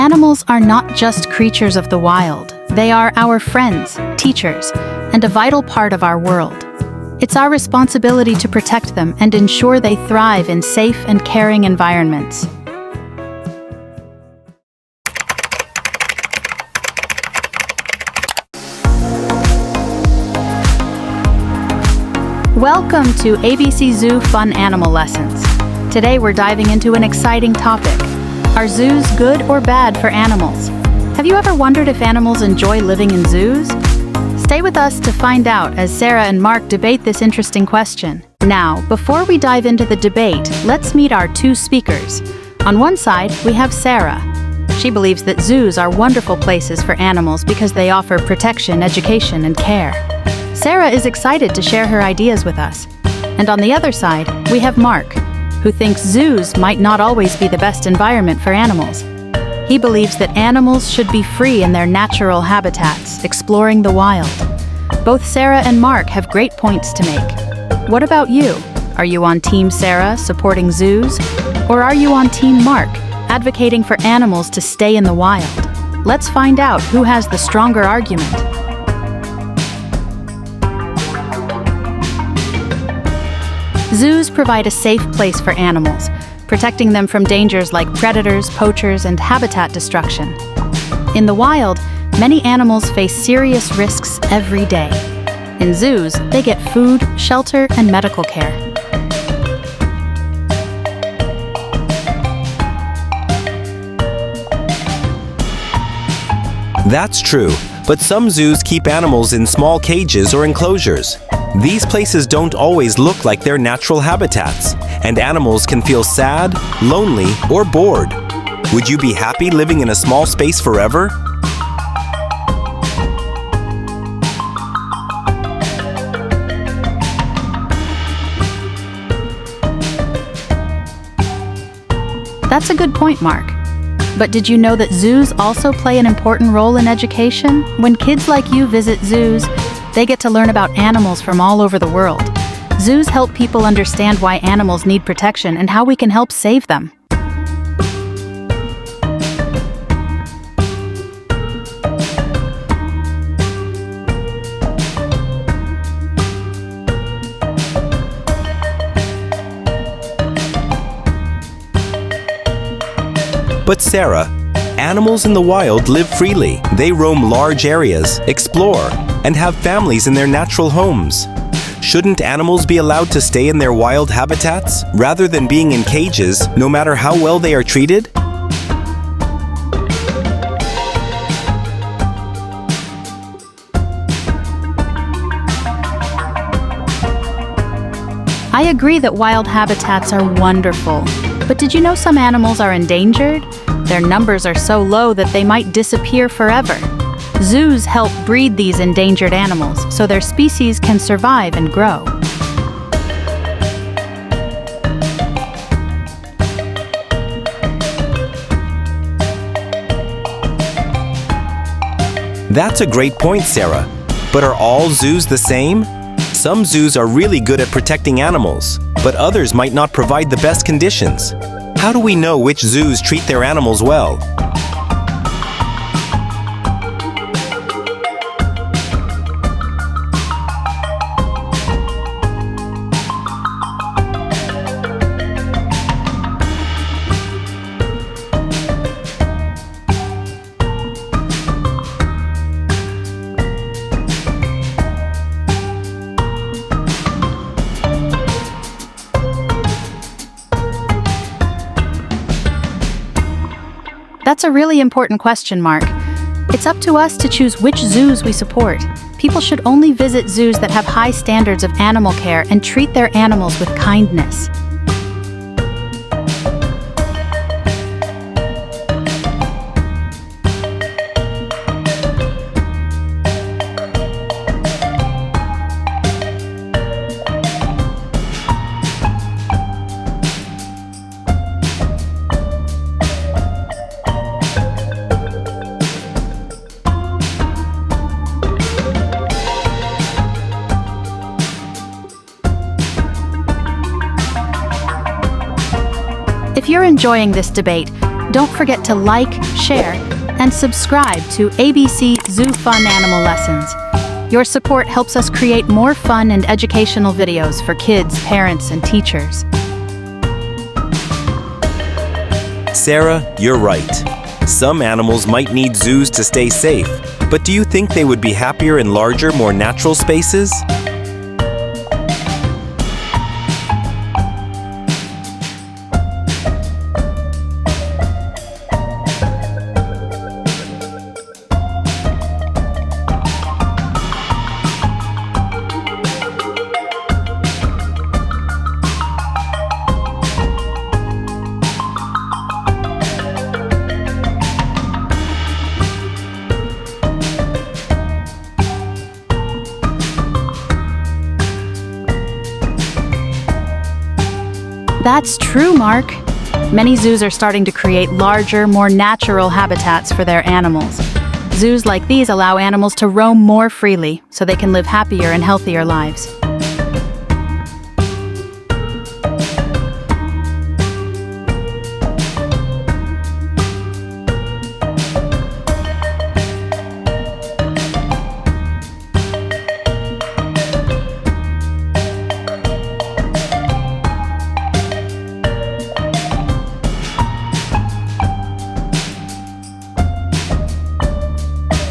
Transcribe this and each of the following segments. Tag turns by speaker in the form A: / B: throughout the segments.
A: Animals are not just creatures of the wild. They are our friends, teachers, and a vital part of our world. It's our responsibility to protect them and ensure they thrive in safe and caring environments. Welcome to ABC Zoo Fun Animal Lessons. Today we're diving into an exciting topic. Are zoos good or bad for animals? Have you ever wondered if animals enjoy living in zoos? Stay with us to find out as Sarah and Mark debate this interesting question. Now, before we dive into the debate, let's meet our two speakers. On one side, we have Sarah. She believes that zoos are wonderful places for animals because they offer protection, education, and care. Sarah is excited to share her ideas with us. And on the other side, we have Mark, who thinks zoos might not always be the best environment for animals. He believes that animals should be free in their natural habitats, exploring the wild. Both Sarah and Mark have great points to make. What about you? Are you on Team Sarah, supporting zoos? Or are you on Team Mark, advocating for animals to stay in the wild? Let's find out who has the stronger argument. Zoos provide a safe place for animals, protecting them from dangers like predators, poachers, and habitat destruction. In the wild, many animals face serious risks every day. In zoos, they get food, shelter, and medical care.
B: That's true, but some zoos keep animals in small cages or enclosures. These places don't always look like their natural habitats, and animals can feel sad, lonely, or bored. Would you be happy living in a small space forever?
A: That's a good point, Mark. But did you know that zoos also play an important role in education? When kids like you visit zoos, they get to learn about animals from all over the world. Zoos help people understand why animals need protection and how we can help save them.
B: But Sarah, animals in the wild live freely. They roam large areas, explore, and have families in their natural homes. Shouldn't animals be allowed to stay in their wild habitats rather than being in cages, no matter how well they are treated?
A: I agree that wild habitats are wonderful. But did you know some animals are endangered? Their numbers are so low that they might disappear forever. Zoos help breed these endangered animals so their species can survive and grow.
B: That's a great point, Sarah. But are all zoos the same? Some zoos are really good at protecting animals, but others might not provide the best conditions. How do we know which zoos treat their animals well?
A: That's a really important question, Mark. It's up to us to choose which zoos we support. People should only visit zoos that have high standards of animal care and treat their animals with kindness. If you're enjoying this debate, Don't forget to like, share, and subscribe to ABC Zoo Fun Animal Lessons. Your support helps us create more fun and educational videos for kids, parents, and teachers.
B: Sarah, you're right. Some animals might need zoos to stay safe, but do you think they would be happier in larger, more natural spaces?
A: That's true, Mark. Many zoos are starting to create larger, more natural habitats for their animals. Zoos like these allow animals to roam more freely so they can live happier and healthier lives.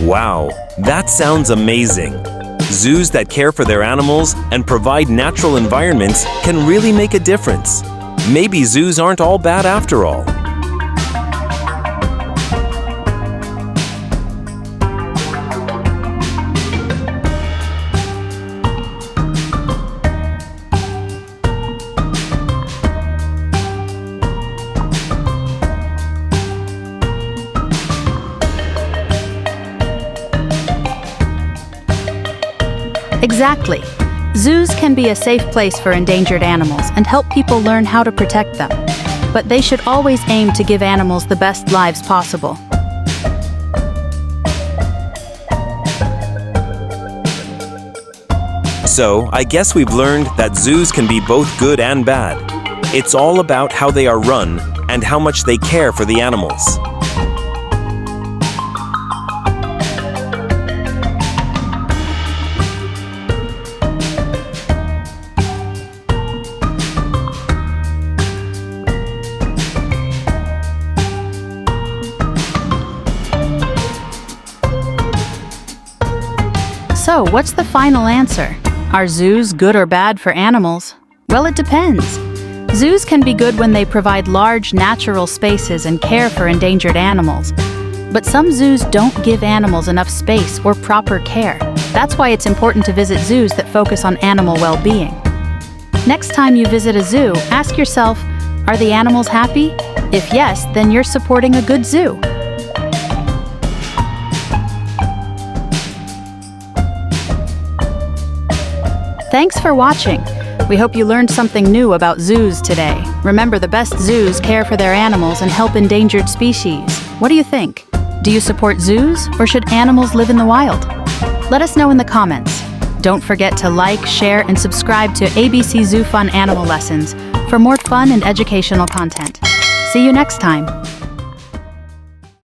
B: Wow, that sounds amazing. Zoos that care for their animals and provide natural environments can really make a difference. Maybe zoos aren't all bad after all.
A: Exactly. Zoos can be a safe place for endangered animals and help people learn how to protect them. But they should always aim to give animals the best lives possible.
B: So, I guess we've learned that zoos can be both good and bad. It's all about how they are run and how much they care for the animals.
A: So, what's the final answer? Are zoos good or bad for animals? Well, it depends. Zoos can be good when they provide large natural spaces and care for endangered animals. But some zoos don't give animals enough space or proper care. That's why it's important to visit zoos that focus on animal well-being. Next time you visit a zoo, ask yourself, are the animals happy? If yes, then you're supporting a good zoo. Thanks for watching. We hope you learned something new about zoos today. Remember, the best zoos care for their animals and help endangered species. What do you think? Do you support zoos, or should animals live in the wild? Let us know in the comments. Don't forget to like, share, and subscribe to ABC Zoo Fun Animal Lessons for more fun and educational content. See you next time.